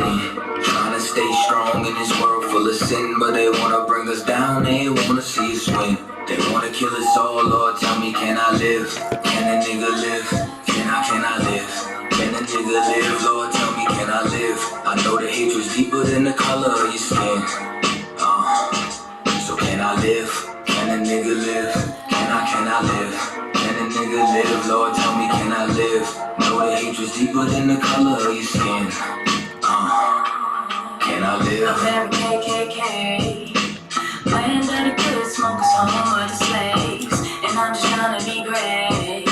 in. Trying to stay strong in this world full of sin, but they wanna bring us down, they wanna see us win. They wanna kill us all, Lord, tell me, can I live? Can a nigga live? Can I live? Can a nigga live? Lord, tell me, can I live? I know the hatred's deeper than the color of your skin. So can I live? Can a nigga live? Can I live? Can a nigga live? Lord, tell me, can I live? Know the hatred's deeper than the color of your skin. Can I live? American KKK, land of the good, smokers, home of the slaves, and I'm just trying to be great.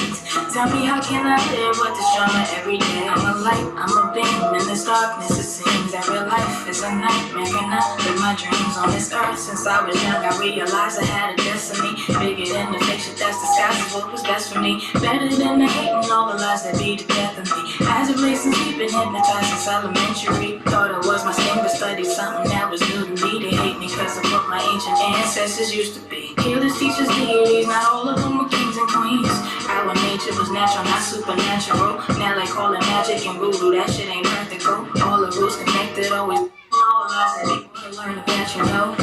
Tell me, how can I live with this drama every day? I'm a light, I'm a beam in this darkness. It seems that real life is a nightmare. Can I live my dreams on this earth? Since I was young, I realized I had a destiny bigger than the fiction that's disguised what was best for me. Better than the hate and all the lies that beat the death of me. As of late, since we've been hypnotized since elementary, thought it was my skin, but studied something that was new to me. They hate me because of what my ancient ancestors used to be. Healers, teachers, deities, not all of them were kings and queens. Our nature was natural, not supernatural. Now they call it magic and voodoo, that shit ain't practical. All the rules connected, always all the lies that people learn about, you know.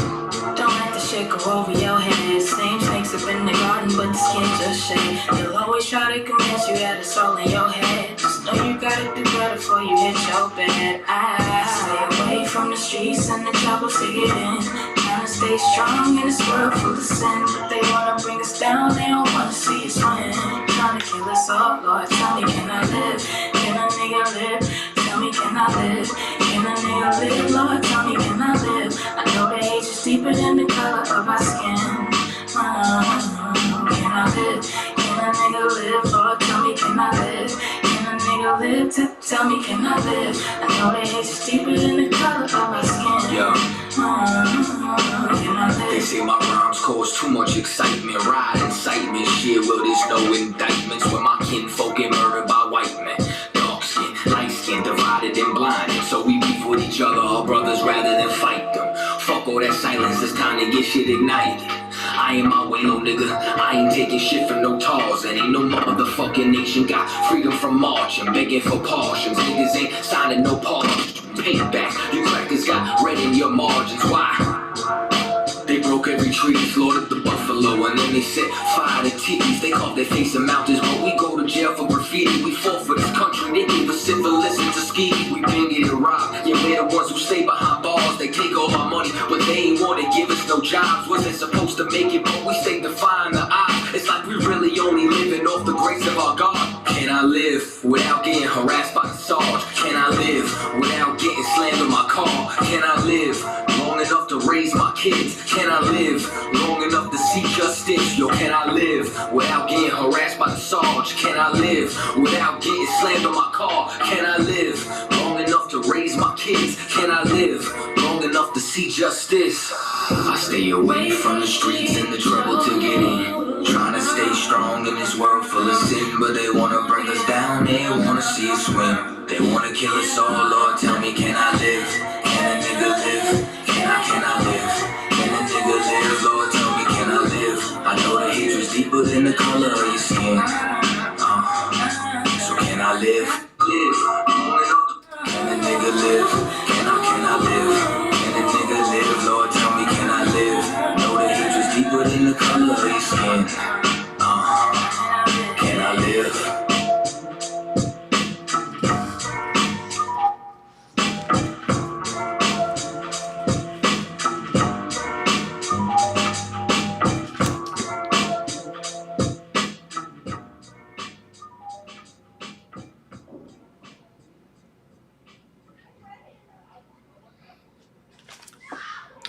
Don't let the shit go over your head. Same snakes up in the garden, but the skin just shade. They'll always try to convince you that it's all in your head. Just know you gotta do better before you hit your bed. I stay away from the streets and the trouble to get in. Trying to stay strong in this world full of sin, but they wanna bring us down, they don't wanna see us win. Trying to kill us all, Lord, tell me, can I live? Can a nigga live? Tell me, can I live? Can a nigga live? Lord, tell me, can I live? I know the age is deeper than the color of our skin. Can I live? Can a nigga live? Lord, tell me, can I live? Can a nigga live? Tell me, can I live? I know the age is deeper than the color of our skin. Yo. Can I live? They say my rhymes cause too much excitement. Ride incitement, shit, well there's no indictments when my kinfolk get murdered by white men. Dark skin, light skin, divided and blinded. So we beef with each other, our brothers, rather than fight them. Fuck all that silence, it's time to get shit ignited. I ain't my way, no nigga. I ain't taking shit from no tars. And ain't no motherfucking nation got freedom from marching, begging for portions. Niggas ain't signing no pardons. Payback, you crackers got red in your margins. Why? They broke every tree, slaughtered the buffalo, and then they set fire to titties. They carved their face in mountains, but we go to jail for graffiti. We fought for this country, they gave us civilists to ski. We been getting robbed, yeah, we're the ones who stay behind bars. They take all our money, but they ain't wanna give us no jobs. Wasn't supposed to make it, but we stay defying the odds. It's like we really only living off the grace of our God. Can I live without getting harassed by the Sarge? Can I live without getting slammed in my car? Can I live long enough to raise my kids? Can I live long enough to see justice? Yo, can I live without getting harassed by the Sarge? Can I live without getting slammed on my car? Can I live long enough to raise my kids? Can I live long enough to see justice? I stay away from the streets and the trouble to get in. Trying to stay strong in this world full of sin, but they wanna bring us down, they wanna see us win. They wanna kill us all, Lord, tell me, can I live? Can a nigga live? Can I live? Can a nigga live? Lord, tell me, can I live? I know the hatred's deeper than the color of your skin. So can I live? Can a nigga live? Can I live? Can a nigga live? Lord, tell me, can I live? Know the hatred's deeper than the color of your skin. Can I live?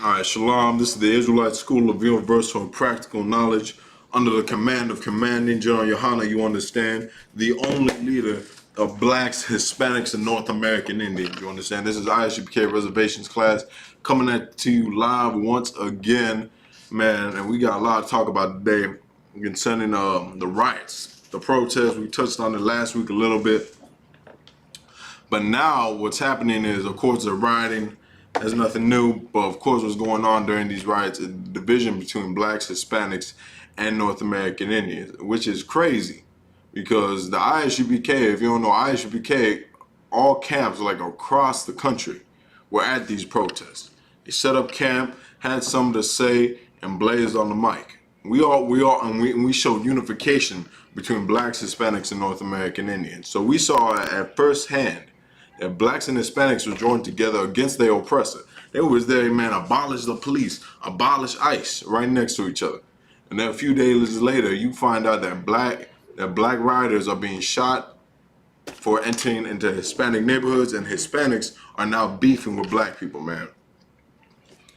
Alright, Shalom. This is the Israelite School of Universal and Practical Knowledge under the command of Commanding General Yohana, you understand, the only leader of blacks, Hispanics, and North American Indians, you understand. This is ISUPK Reservations class coming at you live once again, man, and we got a lot to talk about today concerning the riots, the protests. We touched on it last week a little bit, but now what's happening is, of course, the rioting. There's nothing new, but of course what's going on during these riots is the division between blacks, Hispanics, and North American Indians, which is crazy because the ISUPK, if you don't know ISUPK, all camps like across the country, were at these protests. They set up camp, had something to say, and blazed on the mic. We showed unification between blacks, Hispanics, and North American Indians. So we saw at first hand that blacks and Hispanics were joined together against their oppressor. They was there, man, abolish the police, abolish ICE, right next to each other. And then a few days later, you find out that black riders are being shot for entering into Hispanic neighborhoods, and Hispanics are now beefing with black people, man.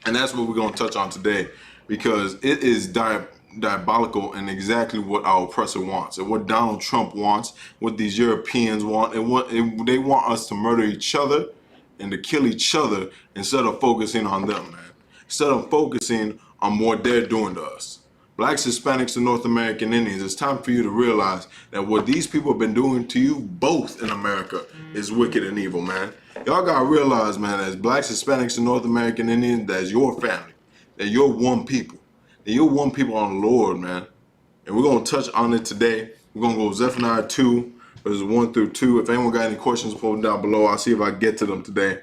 And that's what we're going to touch on today, because it is diabolical and exactly what our oppressor wants, and what Donald Trump wants, what these Europeans want, and they want us to murder each other and to kill each other instead of focusing on them, man. Instead of focusing on what they're doing to us. Blacks, Hispanics, and North American Indians, it's time for you to realize that what these people have been doing to you both in America is wicked and evil, man. Y'all gotta realize, man, as blacks, Hispanics, and North American Indians, that's your family, that you're one people, that you're one people on the Lord, man. And we're gonna touch on it today. We're gonna go Zephaniah 2, verses 1 through 2. If anyone got any questions, put them down below. I'll see if I get to them today.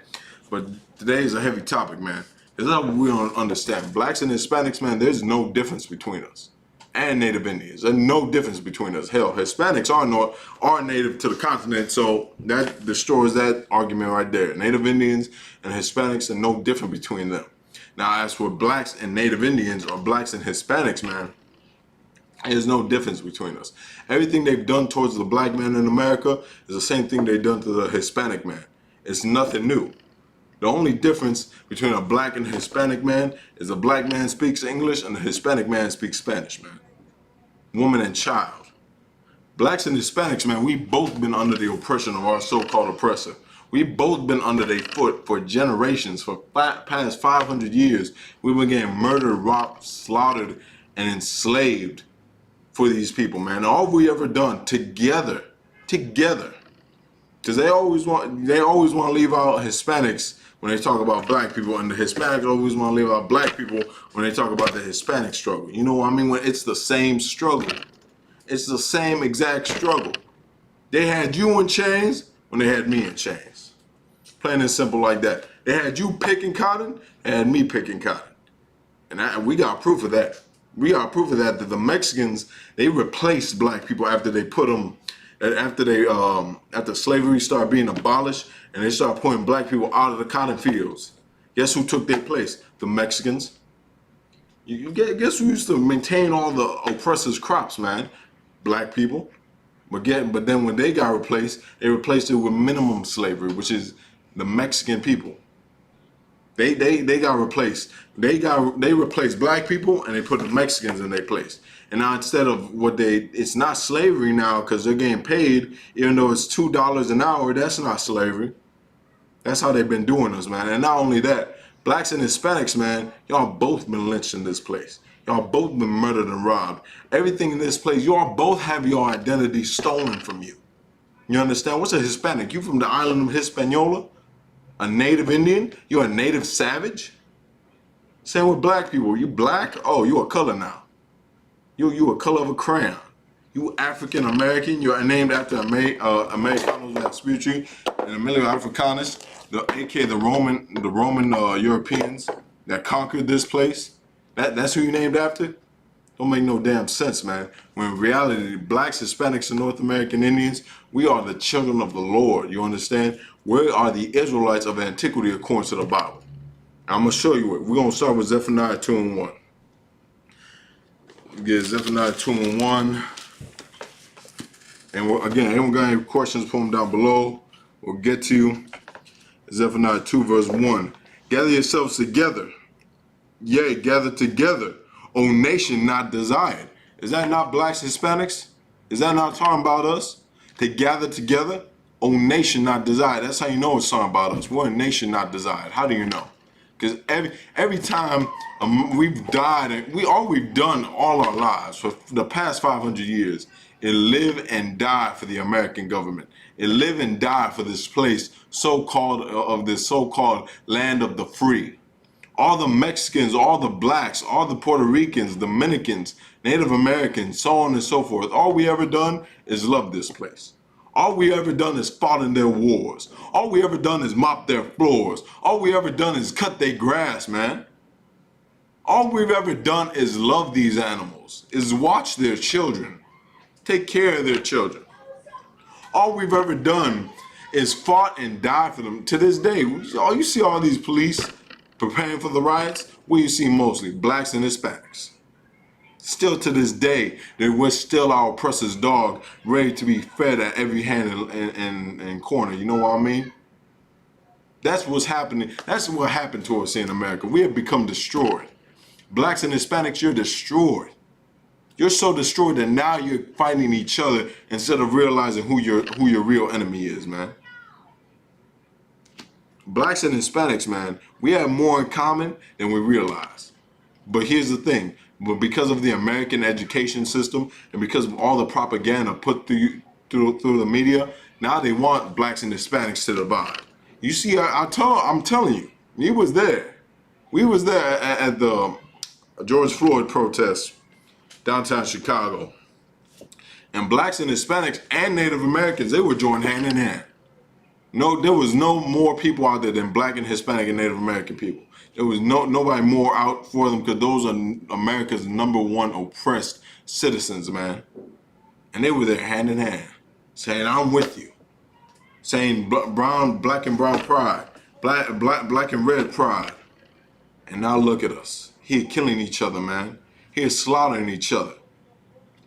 But today is a heavy topic, man. It's not what we don't understand. Blacks and Hispanics, man, there's no difference between us. And Native Indians, there's no difference between us. Hell, Hispanics are native to the continent, so that destroys that argument right there. Native Indians and Hispanics are no different between them. Now, as for blacks and Native Indians, or blacks and Hispanics, man, there's no difference between us. Everything they've done towards the black man in America is the same thing they've done to the Hispanic man. It's nothing new. The only difference between a black and Hispanic man is a black man speaks English and a Hispanic man speaks Spanish, man. Woman and child. Blacks and Hispanics, man, we've both been under the oppression of our so-called oppressor. We've both been under their foot for generations. For past 500 years, we've been getting murdered, robbed, slaughtered, and enslaved for these people, man. All we ever done together, because they always want to leave out Hispanics when they talk about black people, and the Hispanics always want to leave out black people when they talk about the Hispanic struggle. You know what I mean? When it's the same struggle. It's the same exact struggle. They had you in chains when they had me in chains. Plain and simple like that. They had you picking cotton, and had me picking cotton. And we got proof of that. We got proof of that the Mexicans, they replaced black people after they put them, after slavery started being abolished, and they started putting black people out of the cotton fields. Guess who took their place? The Mexicans. Guess who used to maintain all the oppressors' crops, man? Black people. But then when they got replaced, they replaced it with minimum slavery, which is the Mexican people. They got replaced. They replaced black people, and they put the Mexicans in their place. And now instead of it's not slavery now, because they're getting paid, even though it's $2 an hour, that's not slavery. That's how they've been doing us, man. And not only that, blacks and Hispanics, man, y'all both been lynched in this place. Y'all both been murdered and robbed. Everything in this place, y'all both have your identity stolen from you. You understand? What's a Hispanic? You from the island of Hispaniola? A Native Indian? You're a native savage? Same with black people. You black? Oh, you a color now. You a color of a crayon. You African American. You're named after Americanos Vespucci and Emilio Africanus, aka the Roman Europeans that conquered this place. That's who you named after? Don't make no damn sense, man. When in reality, blacks, Hispanics, and North American Indians, we are the children of the Lord. You understand? We are the Israelites of antiquity according to the Bible. I'm gonna show you it. We're gonna start with Zephaniah 2 and 1. Get Zephaniah 2 and 1. And again, anyone got any questions, put them down below. We'll get to you. Zephaniah 2 verse 1. Gather yourselves together. Yea, gather together, O nation not desired. Is that not blacks, Hispanics? Is that not talking about us? To gather together, O nation not desired. That's how you know it's talking about us. We're a nation not desired. How do you know? Because every time we've died, and all we've done all our lives for the past 500 years is live and die for the American government. It live and die for this place of this so-called land of the free. All the Mexicans, all the blacks, all the Puerto Ricans, Dominicans, Native Americans, so on and so forth. All we ever done is love this place. All we ever done is fought in their wars. All we ever done is mop their floors. All we ever done is cut their grass, man. All we've ever done is love these animals, is watch their children, take care of their children. All we've ever done is fought and died for them. To this day, you see all these police preparing for the riots, what you see mostly? Blacks and Hispanics. Still to this day, we're still our oppressor's dog, ready to be fed at every hand and corner. You know what I mean? That's what's happening. That's what happened to us in America. We have become destroyed. Blacks and Hispanics, you're destroyed. You're so destroyed that now you're fighting each other instead of realizing who your real enemy is, man. Blacks and Hispanics, man, we have more in common than we realize. But here's the thing. But because of the American education system and because of all the propaganda put through the media, now they want blacks and Hispanics to divide. You see, I'm telling you, we was there. We was there at the George Floyd protest downtown Chicago. And blacks and Hispanics and Native Americans, they were joined hand in hand. No, there was no more people out there than black and Hispanic and Native American people. There was nobody more out for them because those are America's #1 oppressed citizens, man. And they were there hand in hand, saying, "I'm with you," saying black and brown pride, black and red pride. And now look at us here killing each other, man. Here slaughtering each other.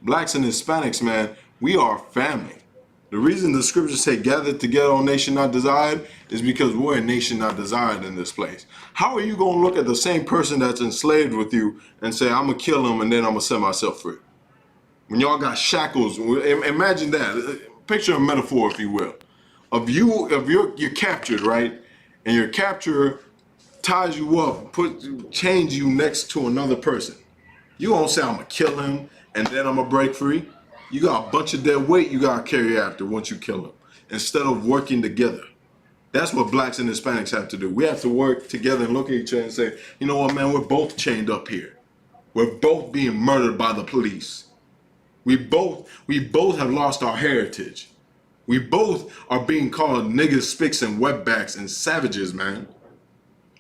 Blacks and Hispanics, man, we are family. The reason the scriptures say gathered together, O nation not desired, is because we're a nation not desired in this place. How are you going to look at the same person that's enslaved with you and say, I'm going to kill him and then I'm going to set myself free? When y'all got shackles, imagine that. Picture a metaphor, if you will. You're captured, right? And your capturer ties you up, chains you next to another person. You going to say, I'm going to kill him and then I'm going to break free? You got a bunch of dead weight you got to carry after once you kill them, instead of working together. That's what blacks and Hispanics have to do. We have to work together and look at each other and say, you know what, man, we're both chained up here. We're both being murdered by the police. We both have lost our heritage. We both are being called niggas, spics, and wetbacks and savages, man.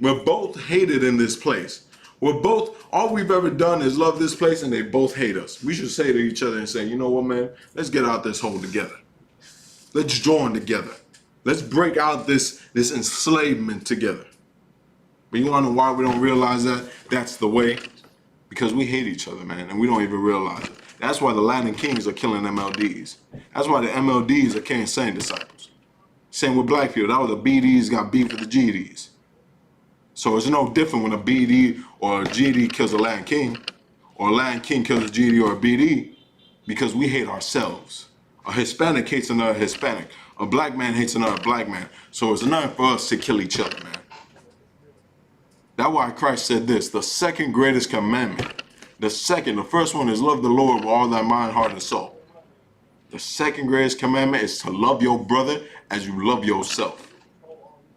We're both hated in this place. All we've ever done is love this place and they both hate us. We should say to each other and say, you know what, man, let's get out this hole together. Let's join together. Let's break out this enslavement together. But you wanna know why we don't realize that? That's the way. Because we hate each other, man, and we don't even realize it. That's why the Latin Kings are killing MLDs. That's why the MLDs are killing Saint disciples. Same with black people. That was the BDs got beef with the GDs. So it's no different when a BD or a GD kills a Latin King, or a Latin King kills a GD or a BD, because we hate ourselves. A Hispanic hates another Hispanic. A black man hates another black man. So it's nothing for us to kill each other, man. That's why Christ said this, the second greatest commandment. The first one is love the Lord with all thy mind, heart, and soul. The second greatest commandment is to love your brother as you love yourself.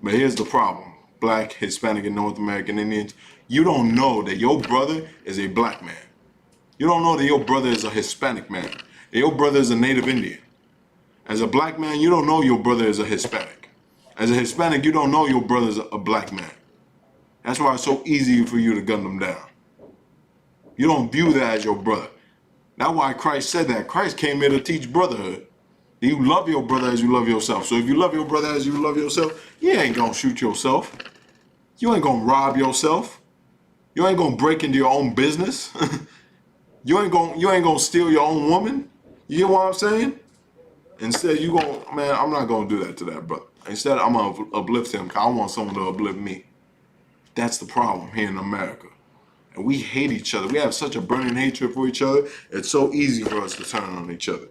But here's the problem. Black, Hispanic, and North American Indians, you don't know that your brother is a black man. You don't know that your brother is a Hispanic man. That your brother is a Native Indian. As a black man, you don't know your brother is a Hispanic. As a Hispanic, you don't know your brother is a black man. That's why it's so easy for you to gun them down. You don't view that as your brother. That's why Christ said that. Christ came here to teach brotherhood. You love your brother as you love yourself. So if you love your brother as you love yourself, you ain't gonna shoot yourself. You ain't gonna rob yourself. You ain't gonna break into your own business. You ain't gonna steal your own woman. You get what I'm saying? Instead, man, I'm not gonna do that to that brother. Instead, I'm gonna uplift him because I want someone to uplift me. That's the problem here in America. And we hate each other. We have such a burning hatred for each other. It's so easy for us to turn on each other.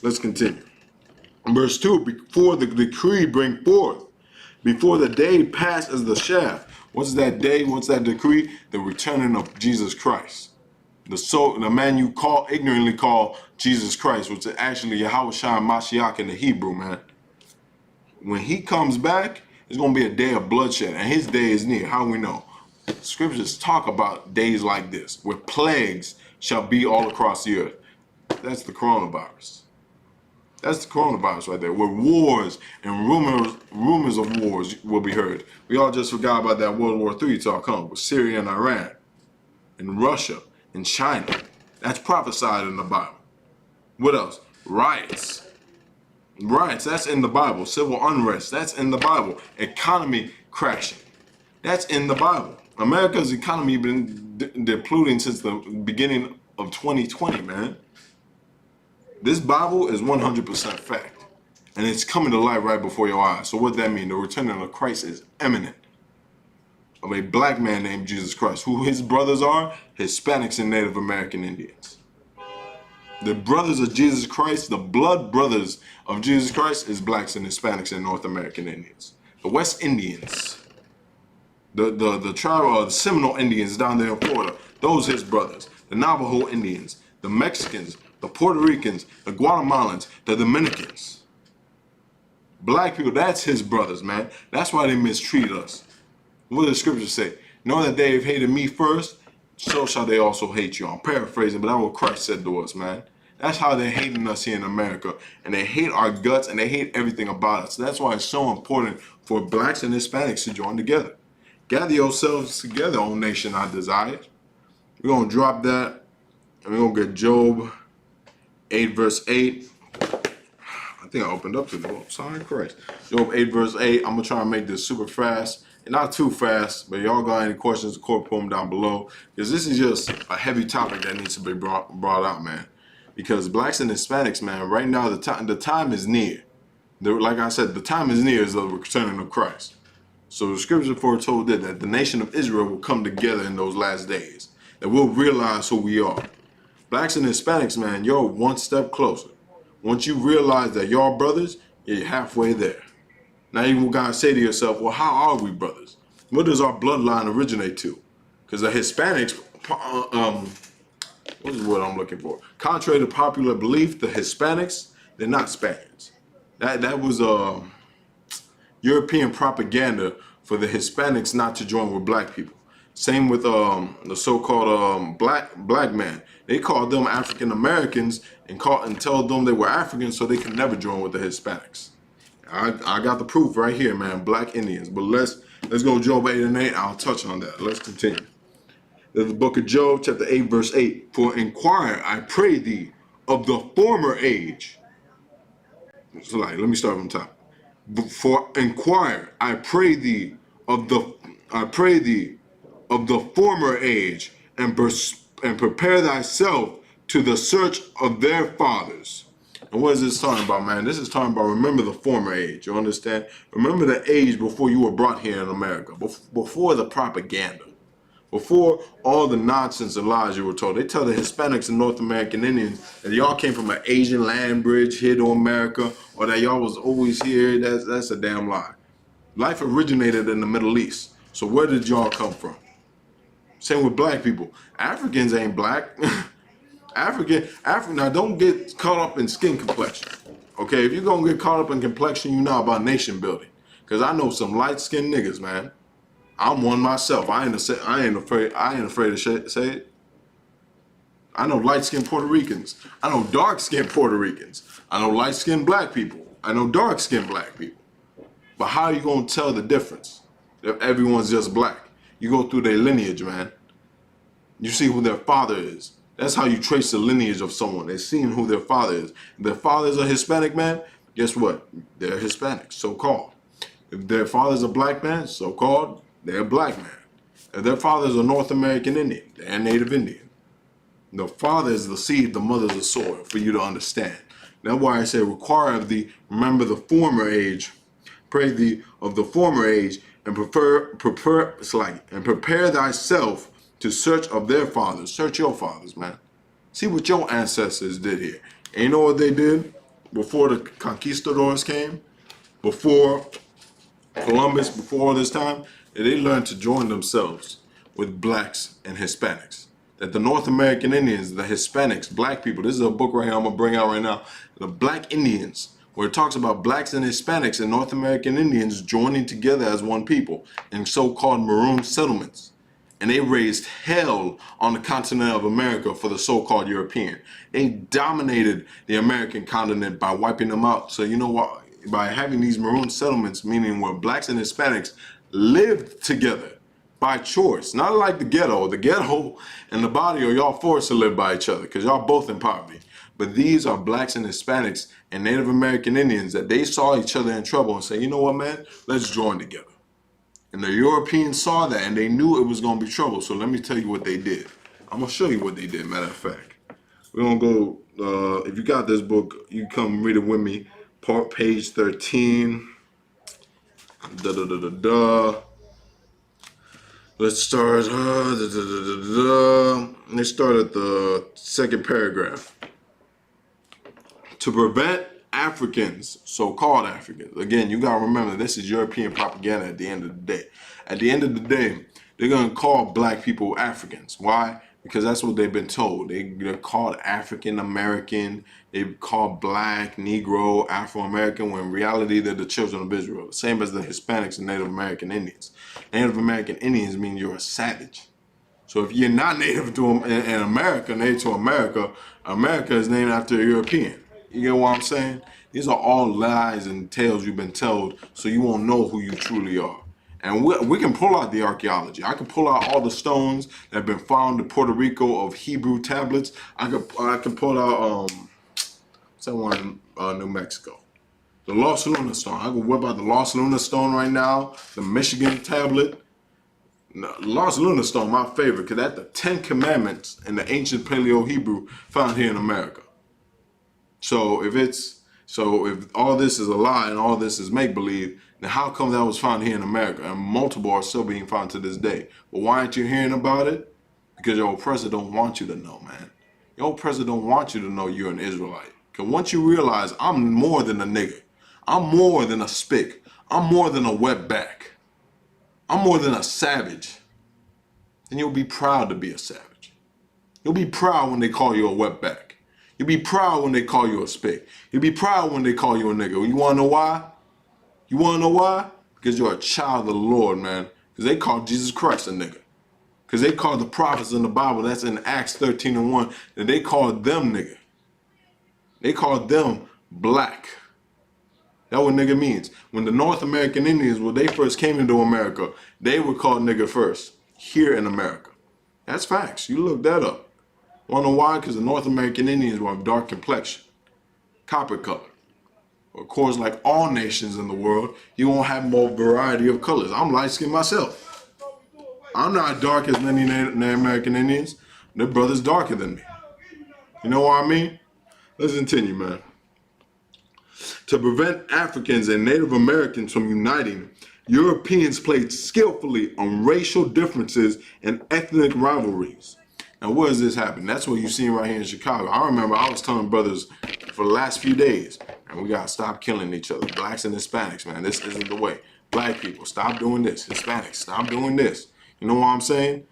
Let's continue. Verse 2, before the decree bring forth, before the day pass as the shaft. What's that day? What's that decree? The returning of Jesus Christ. The man you ignorantly call Jesus Christ, which is actually Yahushua Mashiach in the Hebrew, man. When he comes back, it's going to be a day of bloodshed, and his day is near. How we know? Scriptures talk about days like this, where plagues shall be all across the earth. That's the coronavirus. That's the coronavirus right there, where wars and rumors of wars will be heard. We all just forgot about that World War III talk coming with Syria and Iran, and Russia, and China. That's prophesied in the Bible. What else? Riots. Riots, that's in the Bible. Civil unrest, that's in the Bible. Economy crashing, that's in the Bible. America's economy been depleting since the beginning of 2020, man. This Bible is 100% fact. And it's coming to light right before your eyes. So what that mean? The returning of Christ is imminent. Of a black man named Jesus Christ. Who his brothers are? Hispanics and Native American Indians. The brothers of Jesus Christ, the blood brothers of Jesus Christ, is blacks and Hispanics and North American Indians. The West Indians, the tribe of the Seminole Indians down there in Florida, those his brothers. The Navajo Indians, the Mexicans, the Puerto Ricans, the Guatemalans, the Dominicans. Black people, that's his brothers, man. That's why they mistreat us. What does the scripture say? Know that they have hated me first, so shall they also hate you. I'm paraphrasing, but that's what Christ said to us, man. That's how they're hating us here in America. And they hate our guts and they hate everything about us. That's why it's so important for blacks and Hispanics to join together. Gather yourselves together, O nation I desire. We're going to drop that. And we're going to get Job 8 verse 8. I think I opened up to the book. Sorry, Christ. Job 8 verse 8. I'm going to try and make this super fast. And not too fast, but y'all got any questions, put them down below. Because this is just a heavy topic that needs to be brought out, man. Because blacks and Hispanics, man, right now the time is near. Like I said, the time is near is the returning of Christ. So the scripture foretold that the nation of Israel will come together in those last days. That we'll realize who we are. Blacks and Hispanics, man, you're one step closer. Once you realize that y'all brothers, you're halfway there. Now you gotta say to yourself, well, how are we brothers? What does our bloodline originate to? Because the Hispanics, what is the word I'm looking for? Contrary to popular belief, the Hispanics, they're not Spaniards. That was European propaganda for the Hispanics not to join with black people. Same with the so-called black man. They called them African Americans and told them they were Africans so they could never join with the Hispanics. I got the proof right here, man. Black Indians. But let's go Job 8 and 8. I'll touch on that. Let's continue. There's the book of Job, chapter 8, verse 8. For inquire, I pray thee, of the former age. So let me start from the top. For inquire, I pray thee of the former age, and prepare thyself to the search of their fathers. And what is this talking about, man? This is talking about remember the former age. You understand? Remember the age before you were brought here in America, before the propaganda, before all the nonsense and lies you were told. They tell the Hispanics and North American Indians that y'all came from an Asian land bridge here to America, or that y'all was always here. That's a damn lie. Life originated in the Middle East. So where did y'all come from? Same with black people. Africans ain't black. Now don't get caught up in skin complexion. Okay, if you're gonna get caught up in complexion, you know about nation building. Cause I know some light-skinned niggas, man. I'm one myself. I ain't afraid to say it. I know light-skinned Puerto Ricans. I know dark-skinned Puerto Ricans. I know light-skinned black people. I know dark-skinned black people. But how are you gonna tell the difference if everyone's just black? You go through their lineage, man. You see who their father is. That's how you trace the lineage of someone. They're seeing who their father is. If their father's a Hispanic man, guess what? They're Hispanic, so-called. If their father's a black man, so-called, they're a black man. If their father's a North American Indian, they're a Native Indian. The father is the seed, the mother's the soil, for you to understand. That's why I say, require of thee, remember the former age, pray thee of the former age, and prepare thyself to search of their fathers. Search your fathers, man. See what your ancestors did here. And you know what they did before the conquistadors came? Before Columbus, before all this time? They learned to join themselves with blacks and Hispanics. That the North American Indians, the Hispanics, black people, this is a book right here I'm going to bring out right now. The Black Indians, where it talks about blacks and Hispanics and North American Indians joining together as one people in so-called maroon settlements. and they raised hell on the continent of America for the so-called European. They dominated the American continent by wiping them out. So you know what? By having these maroon settlements, meaning where blacks and Hispanics lived together by choice, not like the ghetto. The ghetto and the body are y'all forced to live by each other because y'all both in poverty. But these are blacks and Hispanics and Native American Indians that they saw each other in trouble and say, you know what, man, let's join together. And the Europeans saw that and they knew it was going to be trouble. So let me tell you what they did. I'm going to show you what they did, matter of fact. We're going to go, if you got this book, you come read it with me. Page 13. Let's start. Let's start at the second paragraph. To prevent Africans, so-called Africans, again, you gotta remember this is European propaganda at the end of the day. At the end of the day, they're gonna call black people Africans. Why? Because that's what they've been told. They're called African American, they call black, Negro, Afro-American, when in reality they're the children of Israel. Same as the Hispanics and Native American Indians. Native American Indians mean you're a savage. So if you're not native to in America, native to America, America is named after a European. You get what I'm saying? These are all lies and tales you've been told, so you won't know who you truly are. And we can pull out the archaeology. I can pull out all the stones that have been found in Puerto Rico of Hebrew tablets. I can pull out someone in New Mexico, the Lost Luna Stone. I can whip out the Lost Luna Stone right now, the Michigan tablet. No, Lost Luna Stone, my favorite, because that's the 10 Commandments in the ancient Paleo Hebrew found here in America. So if all this is a lie and all this is make-believe, then how come that was found here in America? And multiple are still being found to this day. But why aren't you hearing about it? Because your oppressor don't want you to know, man. Your oppressor don't want you to know you're an Israelite. Because once you realize I'm more than a nigger, I'm more than a spick, I'm more than a wetback, I'm more than a savage, then you'll be proud to be a savage. You'll be proud when they call you a wetback. You'll be proud when they call you a spick. You'll be proud when they call you a nigga. You wanna know why? You wanna know why? Because you're a child of the Lord, man. Because they called Jesus Christ a nigga. Because they called the prophets in the Bible, that's in Acts 13:1, that they called them nigga. They called them black. That's what nigga means. When the North American Indians, when they first came into America, they were called nigga first, here in America. That's facts. You look that up. Wanna know why? Because the North American Indians were of dark complexion, copper color. Of course, like all nations in the world, you won't have more variety of colors. I'm light-skinned myself. I'm not dark as many Native American Indians. Their brother's darker than me. You know what I mean? Let's continue, man. To prevent Africans and Native Americans from uniting, Europeans played skillfully on racial differences and ethnic rivalries. Now, where does this happen? That's what you've seen right here in Chicago. I remember I was telling brothers for the last few days, and we gotta stop killing each other. Blacks and Hispanics, man, this isn't the way. Black people, stop doing this. Hispanics, stop doing this. You know what I'm saying?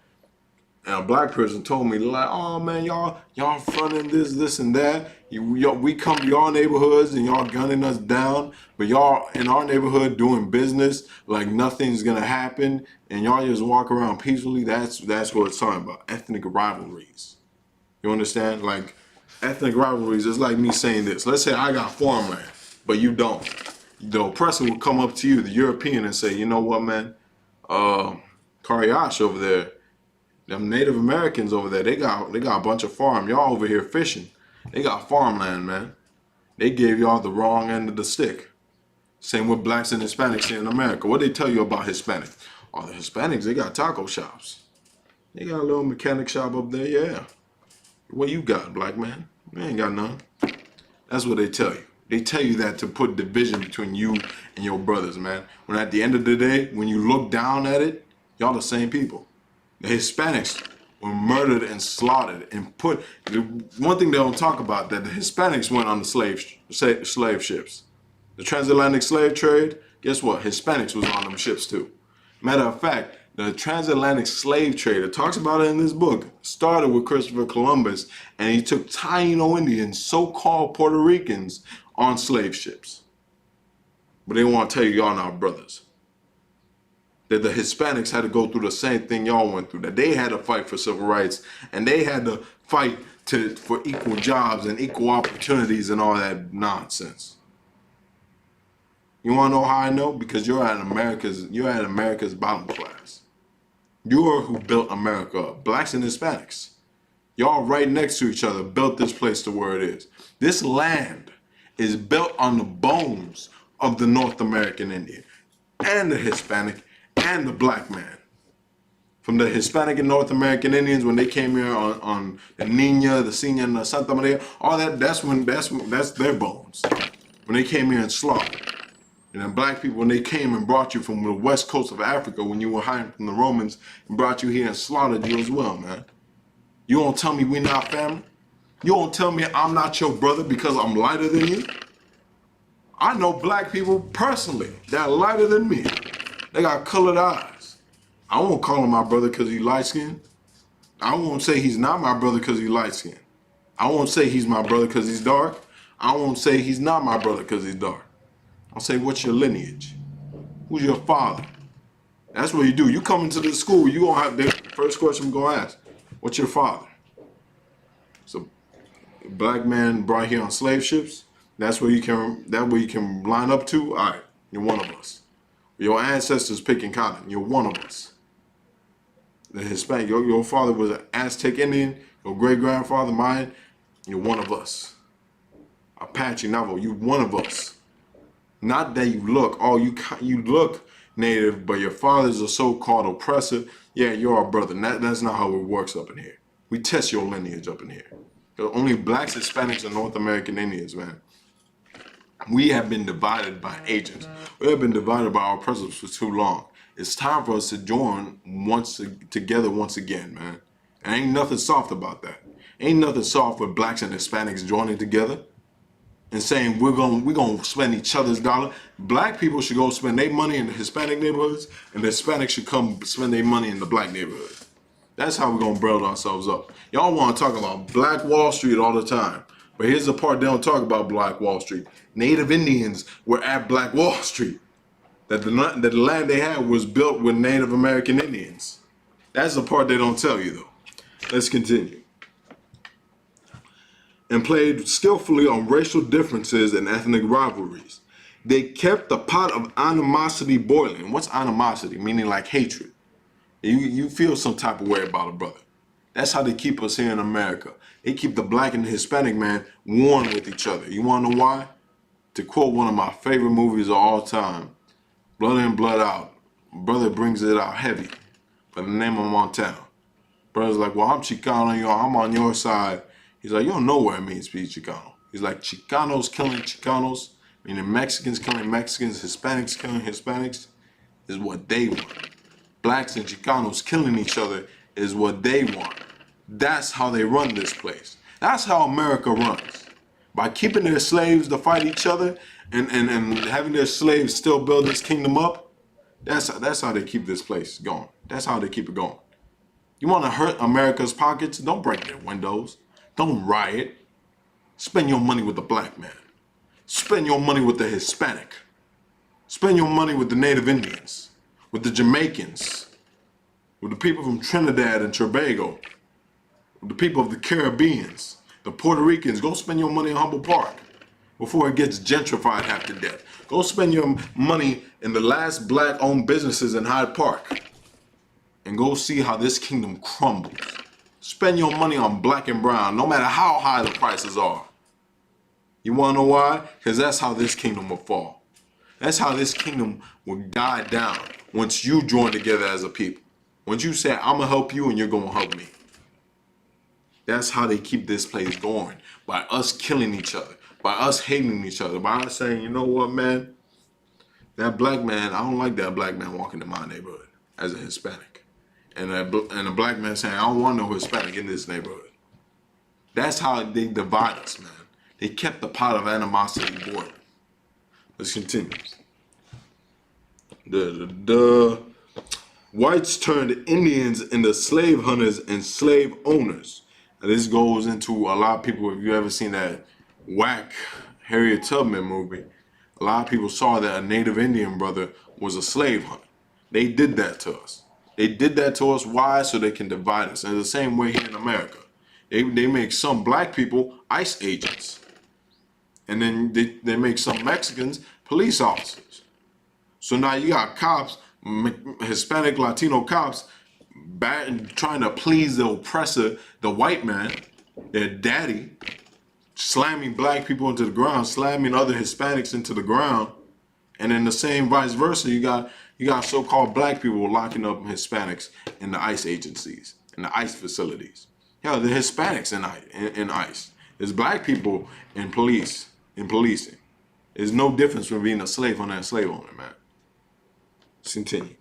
And a black person told me, like, oh man, y'all fronting this and that. We come to y'all neighborhoods and y'all gunning us down, but y'all in our neighborhood doing business like nothing's gonna happen, and y'all just walk around peacefully. That's what it's talking about. Ethnic rivalries. You understand? Like ethnic rivalries is like me saying this. Let's say I got farmland, but you don't. The oppressor will come up to you, the European, and say, you know what, man? Kariash over there, them Native Americans over there, they got a bunch of farm. Y'all over here fishing. They got farmland, man. They gave y'all the wrong end of the stick. Same with blacks and Hispanics here in America. What they tell you about Hispanics? Oh, the Hispanics, they got taco shops. They got a little mechanic shop up there, yeah. What you got, black man? You ain't got none. That's what they tell you. They tell you that to put division between you and your brothers, man. When at the end of the day, when you look down at it, y'all the same people. The Hispanics were murdered and slaughtered and put. One thing they don't talk about, that the Hispanics went on the slave ships. The transatlantic slave trade, guess what? Hispanics was on them ships too. Matter of fact, the transatlantic slave trade, it talks about it in this book, started with Christopher Columbus, and he took Taino Indians, so-called Puerto Ricans, on slave ships. But they want to tell you, y'all not brothers. that the Hispanics had to go through the same thing y'all went through, that they had to fight for civil rights, and they had to fight for equal jobs and equal opportunities and all that nonsense. You want to know how I know? Because you're at America's bottom class. You're who built America up. Blacks and Hispanics. Y'all right next to each other built this place to where it is. This land is built on the bones of the North American Indian and the Hispanic and the black man. From the Hispanic and North American Indians when they came here on the Nina, the Sina, and the Santa Maria, all that's their bones. When they came here and slaughtered. And then black people, when they came and brought you from the west coast of Africa, when you were hiding from the Romans, and brought you here and slaughtered you as well, man. You don't tell me we not family? You don't tell me I'm not your brother because I'm lighter than you? I know black people personally that are lighter than me. They got colored eyes. I won't call him my brother because he's light skinned. I won't say he's not my brother because he's light skinned. I won't say he's my brother because he's dark. I won't say he's not my brother because he's dark. I'll say, what's your lineage? Who's your father? That's what you do. You come into the school, you gonna have the first question I'm gonna ask. What's your father? So, a black man brought here on slave ships. That's where you can line up to. All right, you're one of us. Your ancestors picking cotton. You're one of us. The Hispanic, your father was an Aztec Indian. Your great grandfather, mine. You're one of us. Apache Navajo. You're one of us. Not that you look. Oh, you look native, but your father's a so-called oppressor. Yeah, you're our brother. That's not how it works up in here. We test your lineage up in here. Only blacks, Hispanics, and North American Indians, man. We have been divided by agents. We have been divided by our oppressors for too long. It's time for us to join together once again, man. And ain't nothing soft about that. Ain't nothing soft with blacks and Hispanics joining together and saying we're gonna spend each other's dollar. Black people should go spend their money in the Hispanic neighborhoods, and the Hispanics should come spend their money in the black neighborhood. That's how we're gonna build ourselves up. Y'all wanna talk about Black Wall Street all the time. But here's the part they don't talk about Black Wall Street. Native Indians were at Black Wall Street. That the land they had was built with Native American Indians. That's the part they don't tell you though. Let's continue. And played skillfully on racial differences and ethnic rivalries. They kept the pot of animosity boiling. What's animosity? Meaning like hatred. You feel some type of way about a brother. That's how they keep us here in America. They keep the black and the Hispanic man warm with each other. You want to know why? To quote one of my favorite movies of all time, Blood In, Blood Out. Brother brings it out heavy for the name of Montana. Brother's like, well, I'm Chicano, I'm on your side. He's like, you don't know what it means to be Chicano. He's like, Chicanos killing Chicanos, meaning Mexicans killing Mexicans, Hispanics killing Hispanics, is what they want. Blacks and Chicanos killing each other is what they want. That's how they run this place. That's how America runs. By keeping their slaves to fight each other and having their slaves still build this kingdom up, that's how they keep this place going. That's how they keep it going. You want to hurt America's pockets? Don't break their windows. Don't riot. Spend your money with the black man. Spend your money with the Hispanic. Spend your money with the Native Indians, with the Jamaicans, with the people from Trinidad and Tobago, with the people of the Caribbeans, the Puerto Ricans. Go spend your money in Humboldt Park before it gets gentrified half to death. Go spend your money in the last black-owned businesses in Hyde Park and go see how this kingdom crumbles. Spend your money on black and brown, no matter how high the prices are. You want to know why? Because that's how this kingdom will fall. That's how this kingdom will die down once you join together as a people. Once you say, I'm going to help you and you're going to help me. That's how they keep this place going. By us killing each other. By us hating each other. By us saying, you know what, man? That black man, I don't like that black man walking in my neighborhood as a Hispanic. And a black man saying, I don't want no Hispanic in this neighborhood. That's how they divide us, man. They kept the pot of animosity boiling. Let's continue. The whites turned Indians into slave hunters and slave owners. And this goes into a lot of people, if you ever seen that whack Harriet Tubman movie, a lot of people saw that a Native Indian brother was a slave hunter. They did that to us. They did that to us. Why? So they can divide us. And the same way here in America. They make some black people ICE agents. And then they make some Mexicans police officers. So now you got cops, Hispanic, Latino cops, trying to please the oppressor, the white man, their daddy, slamming black people into the ground, slamming other Hispanics into the ground. And then the same vice versa, you got so-called black people locking up Hispanics in the ICE agencies, in the ICE facilities. Hell, the Hispanics in ICE. There's black people in policing. There's no difference from being a slave on that slave owner, man. Let's continue.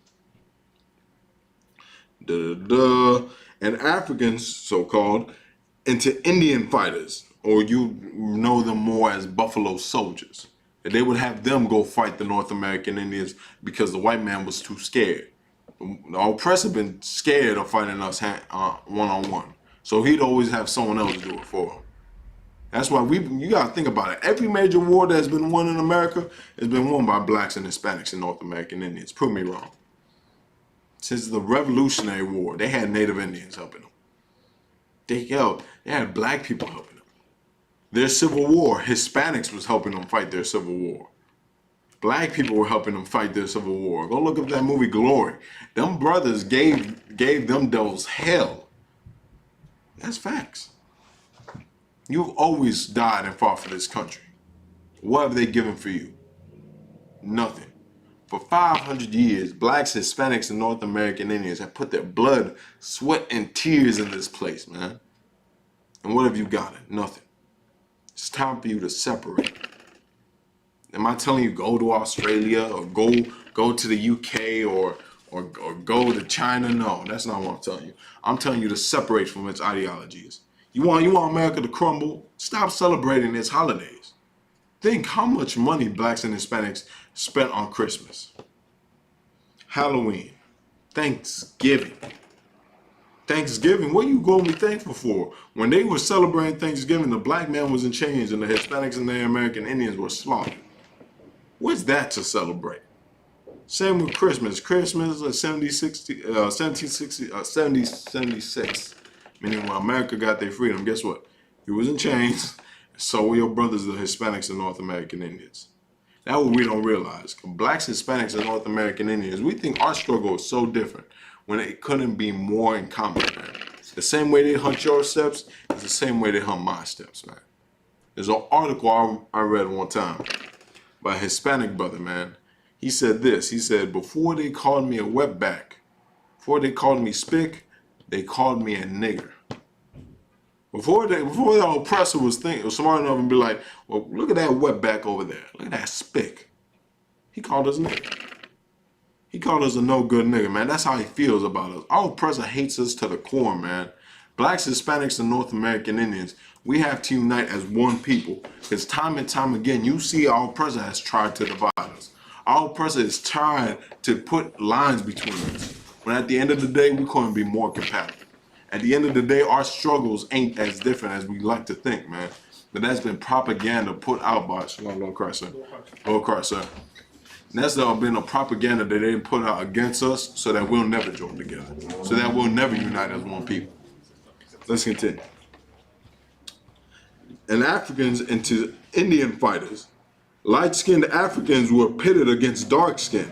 And Africans, so-called, into Indian fighters, or you know them more as Buffalo Soldiers. They would have them go fight the North American Indians because the white man was too scared. The oppressor been scared of fighting us one-on-one. So he'd always have someone else do it for him. That's why you gotta think about it. Every major war that's been won in America has been won by blacks and Hispanics and North American Indians. Prove me wrong. Since the Revolutionary War, they had Native Indians helping them. They had black people helping them. Their Civil War, Hispanics was helping them fight their Civil War. Black people were helping them fight their Civil War. Go look up that movie Glory. Them brothers gave them devils hell. That's facts. You've always died and fought for this country. What have they given for you? Nothing. For 500 years, blacks, Hispanics, and North American Indians have put their blood, sweat, and tears in this place, man. And what have you gotten? Nothing. It's time for you to separate. Am I telling you go to Australia or go to the UK or go to China? No, that's not what I'm telling you. I'm telling you to separate from its ideologies. You want America to crumble? Stop celebrating its holidays. Think how much money blacks and Hispanics spent on Christmas, Halloween, Thanksgiving. Thanksgiving, what you going to be thankful for? When they were celebrating Thanksgiving, the black man was in chains and the Hispanics and the American Indians were slaughtered. What's that to celebrate? Same with Christmas. Christmas, 1776, meaning when America got their freedom, guess what? You was in chains, so were your brothers, the Hispanics and North American Indians. That's what we don't realize. Blacks, Hispanics, and North American Indians, we think our struggle is so different when it couldn't be more in common, man. The same way they hunt your steps is the same way they hunt my steps, man. There's an article I read one time by a Hispanic brother, man. He said this. He said, before they called me a wetback, before they called me spick, they called me a nigger. Before the oppressor was smart enough and be like, well, look at that wetback over there. Look at that spick. He called us nigger. He called us a no good nigga, man. That's how he feels about us. Our oppressor hates us to the core, man. Blacks, Hispanics, and North American Indians, we have to unite as one people. Because time and time again, you see our oppressor has tried to divide us. Our oppressor is trying to put lines between us. When at the end of the day, we couldn't be more compatible. At the end of the day, our struggles ain't as different as we like to think, man. But that's been propaganda put out by Lord Christ, sir. Lord Christ, sir. And that's been a propaganda that they put out against us so that we'll never join together. So that we'll never unite as one people. Let's continue. And Africans into Indian fighters. Light-skinned Africans were pitted against dark-skinned.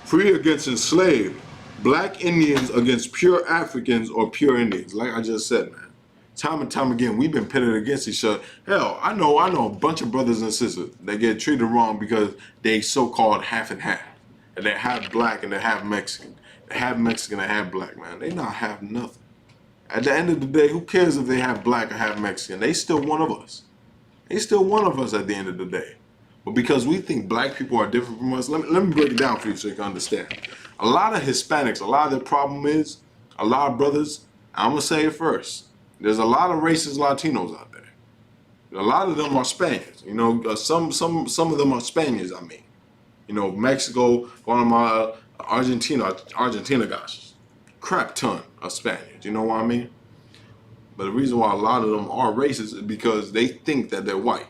Free against enslaved. Black Indians against pure Africans or pure Indians. Like I just said, man. Time and time again, we've been pitted against each other. Hell, I know a bunch of brothers and sisters that get treated wrong because they so-called half and half. And they're half black and they're half Mexican. They're half Mexican and half black, man. They not half nothing. At the end of the day, who cares if they have black or half Mexican? They still one of us. They still one of us at the end of the day. But because we think black people are different from us, let me break it down for you so you can understand. A lot of Hispanics, a lot of their problem is, a lot of brothers, I'm going to say it first. There's a lot of racist Latinos out there. A lot of them are Spaniards. You know, some of them are Spaniards, I mean. You know, Mexico, Guatemala, Argentina, gosh, crap ton of Spaniards. You know what I mean? But the reason why a lot of them are racist is because they think that they're white.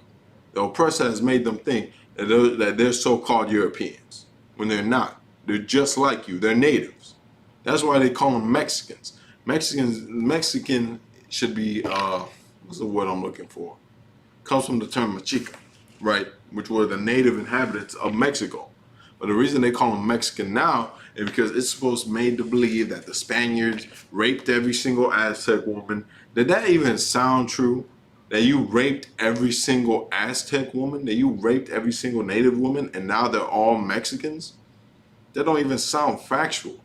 The oppressor has made them think that they're so-called Europeans when they're not. They're just like you. They're natives. That's why they call them Mexicans. Mexican should be, what's the word I'm looking for? Comes from the term Mexica, right? Which were the native inhabitants of Mexico. But the reason they call them Mexican now is because it's supposed made to believe that the Spaniards raped every single Aztec woman. Did that even sound true? That you raped every single Aztec woman? That you raped every single native woman and now they're all Mexicans? That don't even sound factual.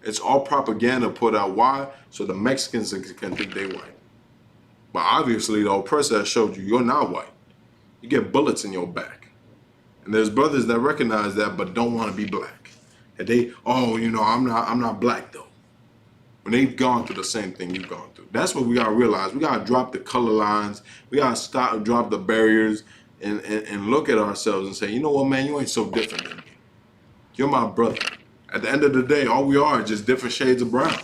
It's all propaganda put out. Why? So the Mexicans can think they white. But obviously the oppressor has showed you you're not white. You get bullets in your back. And there's brothers that recognize that but don't want to be black. And they, oh, you know, I'm not black though. When they've gone through the same thing you've gone through. That's what we gotta realize. We gotta drop the color lines. We gotta drop the barriers and look at ourselves and say, you know what, man, you ain't so different than me. You're my brother. At the end of the day, all we are is just different shades of brown.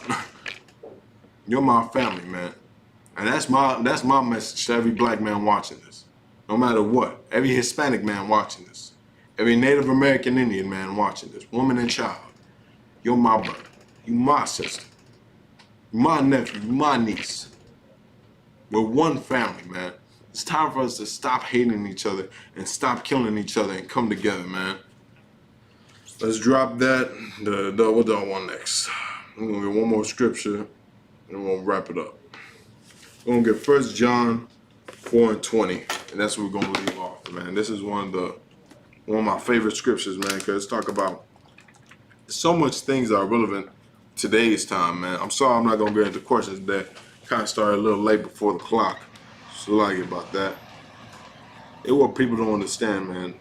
You're my family, man. And that's my message to every black man watching this. No matter what. Every Hispanic man watching this. Every Native American Indian man watching this. Woman and child. You're my brother. You my sister. You my nephew. You my niece. We're one family, man. It's time for us to stop hating each other and stop killing each other and come together, man. Let's drop that. What do I want next? I'm gonna get one more scripture and we're gonna wrap it up. We're gonna get 1 John 4:20, and that's what we're gonna leave off, man. This is one of my favorite scriptures, man, because talk about so much things that are relevant today's time, man. I'm sorry I'm not gonna get into questions that kind of started a little late before the clock. So like about that. It's what people don't understand, man.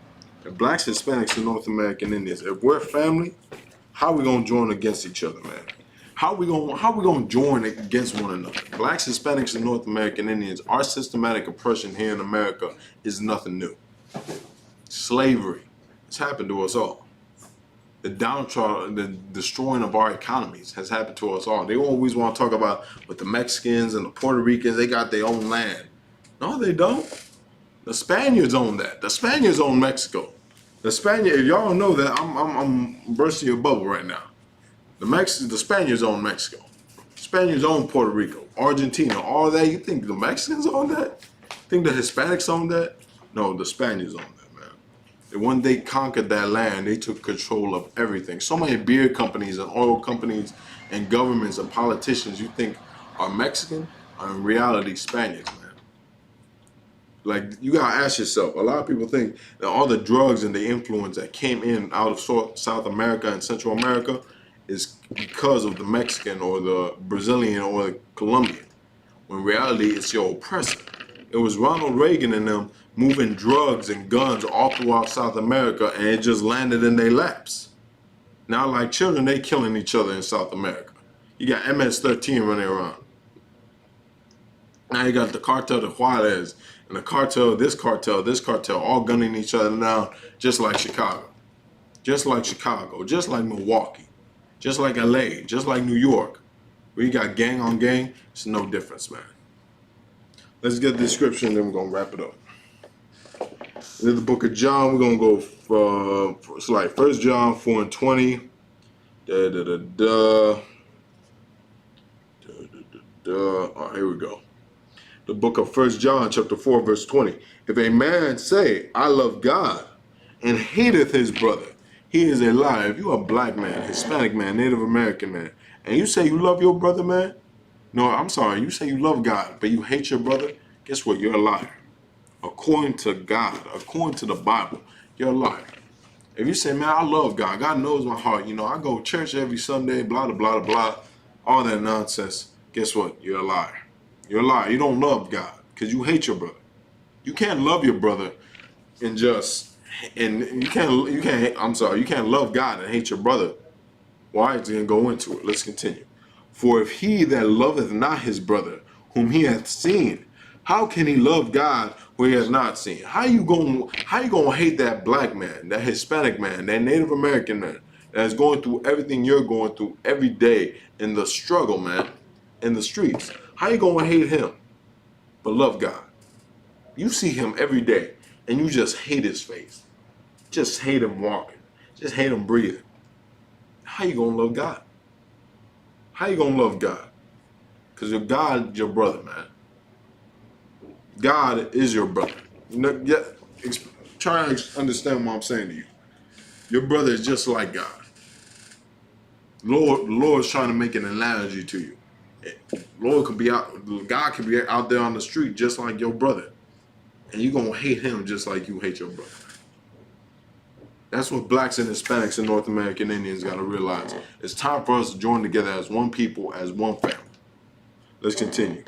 If blacks, Hispanics, and North American Indians, if we're family, how we gonna join against each other, man? How we gonna join against one another? Blacks, Hispanics, and North American Indians, our systematic oppression here in America is nothing new. Slavery, it's happened to us all. The downtrodden, the destroying of our economies has happened to us all. They always want to talk about, but the Mexicans and the Puerto Ricans, they got their own land. No, they don't. The Spaniards own that. The Spaniards own Mexico. The Spaniards, if y'all don't know that, I'm bursting your bubble right now. The Spaniards own Mexico. Spaniards own Puerto Rico, Argentina, all that. You think the Mexicans own that? Think the Hispanics own that? No, the Spaniards own that, man. And when they conquered that land, they took control of everything. So many beer companies and oil companies and governments and politicians you think are Mexican are in reality Spaniards, man. Like, you gotta ask yourself, a lot of people think that all the drugs and the influence that came in out of South America and Central America is because of the Mexican or the Brazilian or the Colombian. When in reality, it's your oppressor. It was Ronald Reagan and them moving drugs and guns all throughout South America, and it just landed in their laps. Now, like children, they killing each other in South America. You got MS-13 running around. Now you got the Cartel de Juarez and the cartel, this cartel, all gunning each other down, just like Chicago, just like Milwaukee, just like LA, just like New York, where you got gang on gang. It's no difference, man. Let's get the description, and then we're gonna wrap it up. In the book of John, we're gonna go for it's like 1 John 4:20. Oh, here we go. The book of 1 John chapter 4 verse 20. If a man say, I love God, and hateth his brother, he is a liar. If you are a black man, Hispanic man, Native American man, and you say you love your brother, man, no, I'm sorry, you say you love God, but you hate your brother, guess what? You're a liar. According to God, according to the Bible, you're a liar. If you say, man, I love God, God knows my heart, you know, I go to church every Sunday, blah, blah, blah, blah, all that nonsense, guess what? You're a liar. You're a liar. You don't love God because you hate your brother. You can't love your brother and you can't love God and hate your brother. Why? It's going to go into it. Let's continue. For if he that loveth not his brother, whom he hath seen, how can he love God who he has not seen? How you gonna hate that black man, that Hispanic man, that Native American man that is going through everything you're going through every day in the struggle, man, in the streets? How you gonna hate him but love God? You see him every day and you just hate his face. Just hate him walking. Just hate him breathing. how you gonna love God? How you gonna love God? Because your God, your brother, man. God is your brother. You know, try and understand what I'm saying to you. Your brother is just like God. The Lord's trying to make an analogy to you. Lord could be out. God could be out there on the street just like your brother, and you're gonna hate him just like you hate your brother. That's what blacks and Hispanics and North American Indians got to realize. It's time for us to join together as one people, as one family. Let's continue.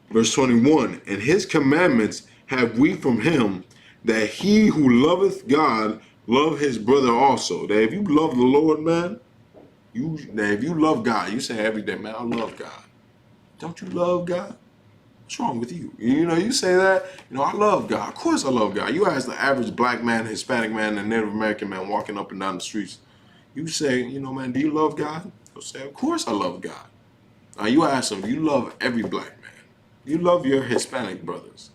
Verse 21, and his commandments have we from him, that he who loveth God love his brother also. That if you love the Lord, man, if you love God, you say every day, man, I love God. Don't you love God? What's wrong with you? You know, you say that, I love God. Of course I love God. You ask the average black man, Hispanic man, and Native American man walking up and down the streets, you say, man, do you love God? They'll say, of course I love God. Now you ask them, you love every black man. You love your Hispanic brothers.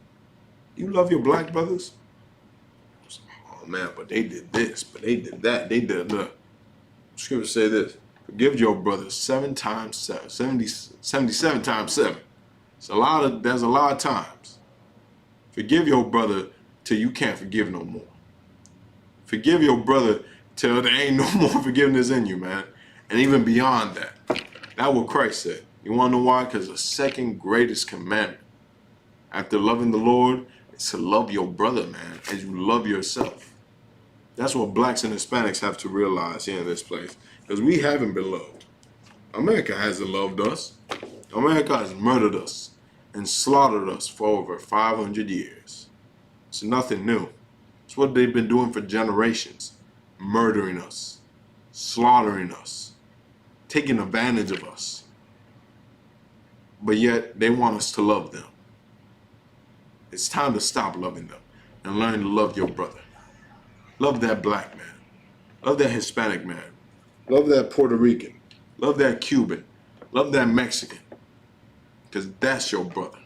You love your black brothers? Oh man, but they did this, but they did that, they did that. Scripture say this, forgive your brother 77 times 7. There's a lot of times. Forgive your brother till you can't forgive no more. Forgive your brother till there ain't no more forgiveness in you, man. And even beyond that. That's what Christ said. You want to know why? Because the second greatest commandment after loving the Lord is to love your brother, man, as you love yourself. That's what blacks and Hispanics have to realize here in this place. Because we haven't been loved. America hasn't loved us. America has murdered us and slaughtered us for over 500 years. It's nothing new. It's what they've been doing for generations. Murdering us, slaughtering us, taking advantage of us. But yet they want us to love them. It's time to stop loving them and learn to love your brother. Love that black man. Love that Hispanic man. Love that Puerto Rican. Love that Cuban. Love that Mexican. Because that's your brother.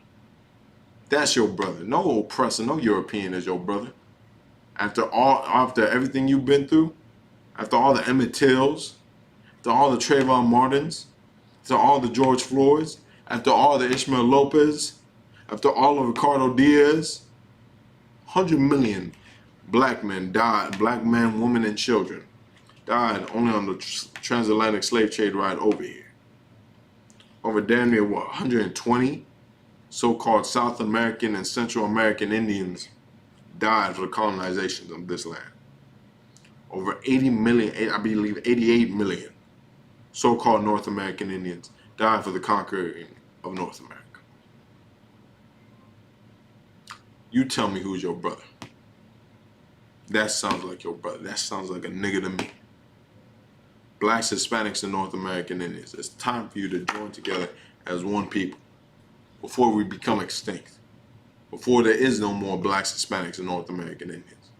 That's your brother. No oppressor, no European is your brother. After everything you've been through, after all the Emmett Tills, after all the Trayvon Martins, after all the George Floyds, after all the Ishmael Lopez, after all of Ricardo Diaz, 100 million black men died, black men, women, and children died only on the transatlantic slave trade ride over here. Over damn near 120 so-called South American and Central American Indians died for the colonization of this land. Over 80 million, I believe 88 million so-called North American Indians died for the conquering of North America. You tell me who's your brother. That sounds like your brother. That sounds like a nigga to me. Blacks, Hispanics, and North American Indians. It's time for you to join together as one people before we become extinct. Before there is no more blacks, Hispanics, and North American Indians.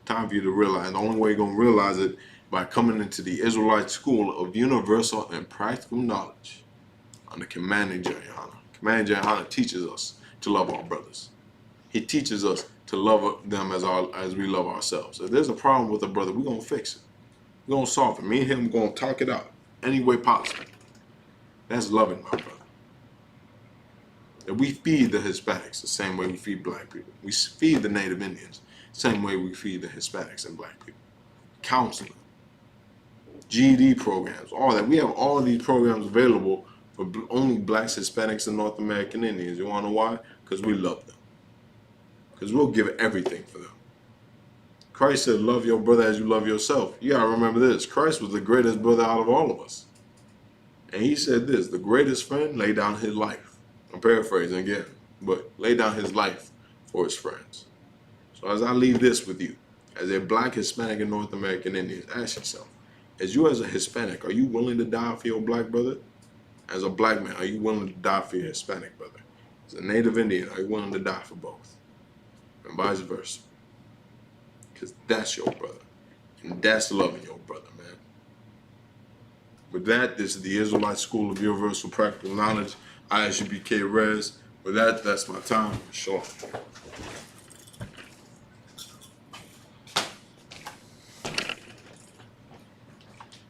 Time for you to realize. The only way you're going to realize it by coming into the Israelite School of Universal and Practical Knowledge under Commanding Jayahana. Commanding Jayahana teaches us to love our brothers. He teaches us to love them as we love ourselves. If there's a problem with a brother, we're going to fix it. We're going to solve it. Me and him are going to talk it out any way possible. That's loving my brother. That we feed the Hispanics the same way we feed black people. We feed the Native Indians the same way we feed the Hispanics and black people. Counseling, GED programs, all that. We have all of these programs available for only blacks, Hispanics, and North American Indians. You want to know why? Because we love them. Because we'll give everything for them. Christ said, love your brother as you love yourself. You gotta remember this. Christ was the greatest brother out of all of us. And he said this, the greatest friend laid down his life. I'm paraphrasing again, but lay down his life for his friends. So as I leave this with you, as a black, Hispanic, and North American Indian, ask yourself, as a Hispanic, are you willing to die for your black brother? As a black man, are you willing to die for your Hispanic brother? As a Native Indian, are you willing to die for both? And vice versa. Because that's your brother. And that's loving your brother, man. With that, this is the Israelite School of Universal Practical Knowledge. I should be K. Rez. With that, that's my time. Shalom.